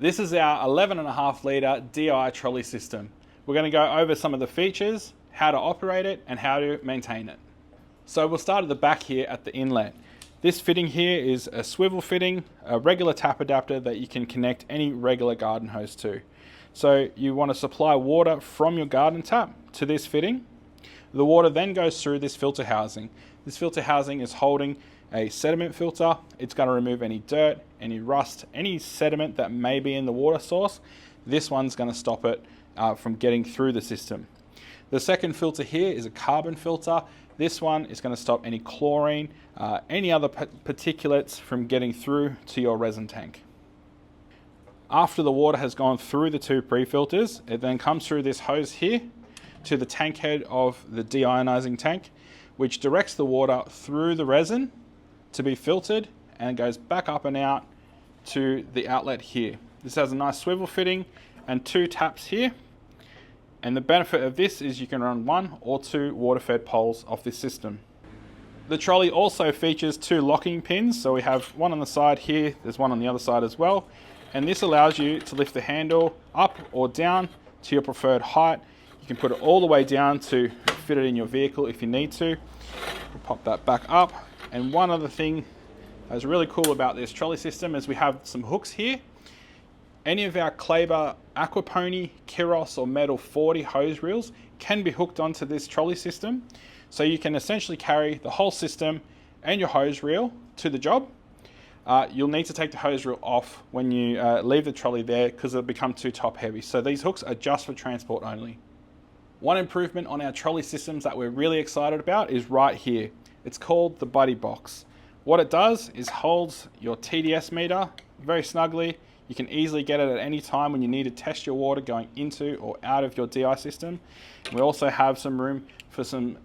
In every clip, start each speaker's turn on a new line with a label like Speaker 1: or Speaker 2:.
Speaker 1: This is our 11.5 litre DI trolley system. We're going to go over some of the features, how to operate it, and how to maintain it. So we'll start at the back here at the inlet. This fitting here is a swivel fitting, a regular tap adapter that you can connect any regular garden hose to. So you want to supply water from your garden tap to this fitting. The water then goes through this filter housing. This filter housing is holding a sediment filter. It's going to remove any dirt, any rust, any sediment that may be in the water source. This one's going to stop it from getting through the system. The second filter here is a carbon filter. This one is going to stop any chlorine, any other particulates from getting through to your resin tank. After the water has gone through the two pre-filters, it then comes through this hose here to the tank head of the deionizing tank, which directs the water through the resin to be filtered and goes back up and out to the outlet here. This has a nice swivel fitting and two taps here. And the benefit of this is you can run 1 or 2 water-fed poles off this system. The trolley also features 2 locking pins, so we have one on the side here, there's one on the other side as well, and this allows you to lift the handle up or down to your preferred height. You can put it all the way down to fit it in your vehicle if you need to. We'll pop that back up. And one other thing that's really cool about this trolley system is we have some hooks here. Any of our Klaber Aquapony, Kiros or Metal 40 hose reels can be hooked onto this trolley system. So you can essentially carry the whole system and your hose reel to the job. You'll need to take the hose reel off when you leave the trolley there because it'll become too top heavy. So these hooks are just for transport only. One improvement on our trolley systems that we're really excited about is right here. It's called the Buddy Box. What it does is holds your TDS meter very snugly. You can easily get it at any time when you need to test your water going into or out of your DI system. And we also have some room for some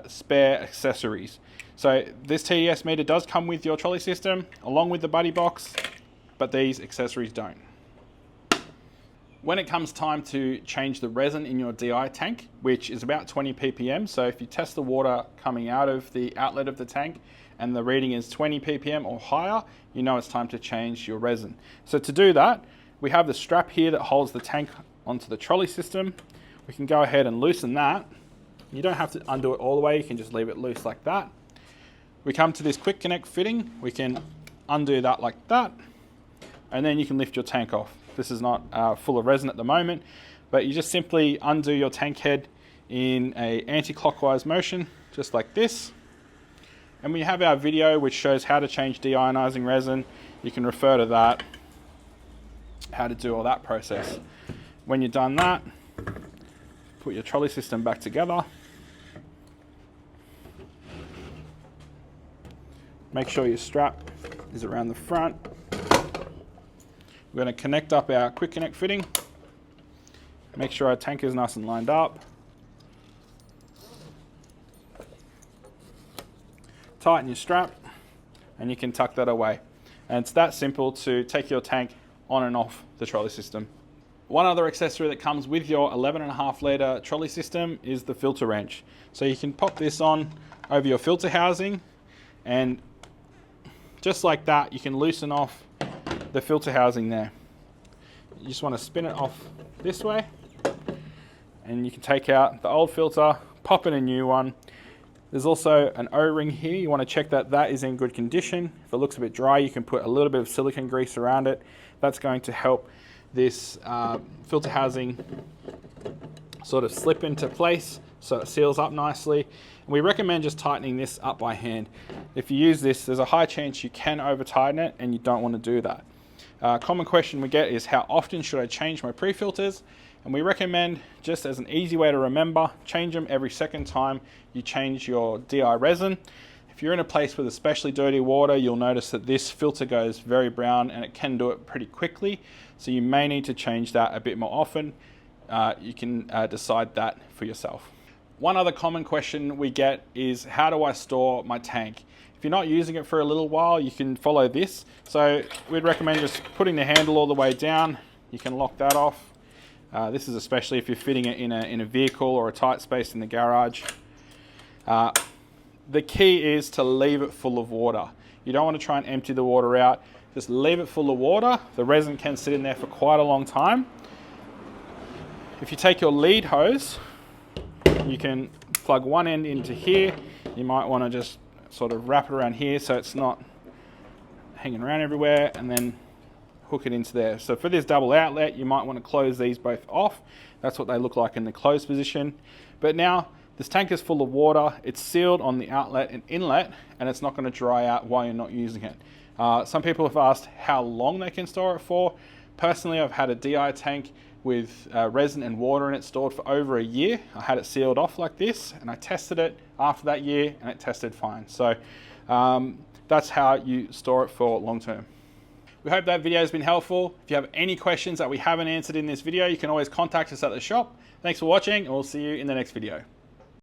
Speaker 1: spare accessories. So this TDS meter does come with your trolley system along with the Buddy Box, but these accessories don't. When it comes time to change the resin in your DI tank, which is about 20 ppm, so if you test the water coming out of the outlet of the tank and the reading is 20 ppm or higher, you know it's time to change your resin. So to do that, we have the strap here that holds the tank onto the trolley system. We can go ahead and loosen that. You don't have to undo it all the way, you can just leave it loose like that. We come to this quick connect fitting, we can undo that like that, and then you can lift your tank off. This is not full of resin at the moment, but you just simply undo your tank head in a anti-clockwise motion, just like this. And we have our video which shows how to change deionizing resin. You can refer to that, how to do all that process. When you've done that, put your trolley system back together. Make sure your strap is around the front. We're going to connect up our quick connect fitting. Make sure our tank is nice and lined up. Tighten your strap and you can tuck that away. And it's that simple to take your tank on and off the trolley system. One other accessory that comes with your 11.5 litre trolley system is the filter wrench. So you can pop this on over your filter housing, and just like that you can loosen off the filter housing there. You just want to spin it off this way and you can take out the old filter, pop in a new one. There's also an O-ring here. You want to check that that is in good condition. If it looks a bit dry, you can put a little bit of silicone grease around it. That's going to help this filter housing sort of slip into place so it seals up nicely. And we recommend just tightening this up by hand. If you use this, there's a high chance you can over tighten it and you don't want to do that. Common question we get is how often should I change my pre-filters? And we recommend, just as an easy way to remember, change them every second time you change your DI resin. If you're in a place with especially dirty water, you'll notice that this filter goes very brown and it can do it pretty quickly. So you may need to change that a bit more often. You can decide that for yourself. One other common question we get is, how do I store my tank? If you're not using it for a little while, you can follow this. So we'd recommend just putting the handle all the way down. You can lock that off. This is especially if you're fitting it in a vehicle or a tight space in the garage. The key is to leave it full of water. You don't want to try and empty the water out. just leave it full of water. The resin can sit in there for quite a long time. If you take your lead hose, you can plug one end into here. You might want to just sort of wrap it around here so it's not hanging around everywhere, and then hook it into there. So for this double outlet, you might want to close these both off. That's what they look like in the closed position. But now this tank is full of water. It's sealed on the outlet and inlet, and it's not going to dry out while you're not using it. Some people have asked how long they can store it for. Personally, I've had a DI tank with resin and water in it stored for over a year. I had it sealed off like this, and I tested it after that year, and it tested fine. So that's how you store it for long term. We hope that video has been helpful. If you have any questions that we haven't answered in this video, you can always contact us at the shop. Thanks for watching, and we'll see you in the next video.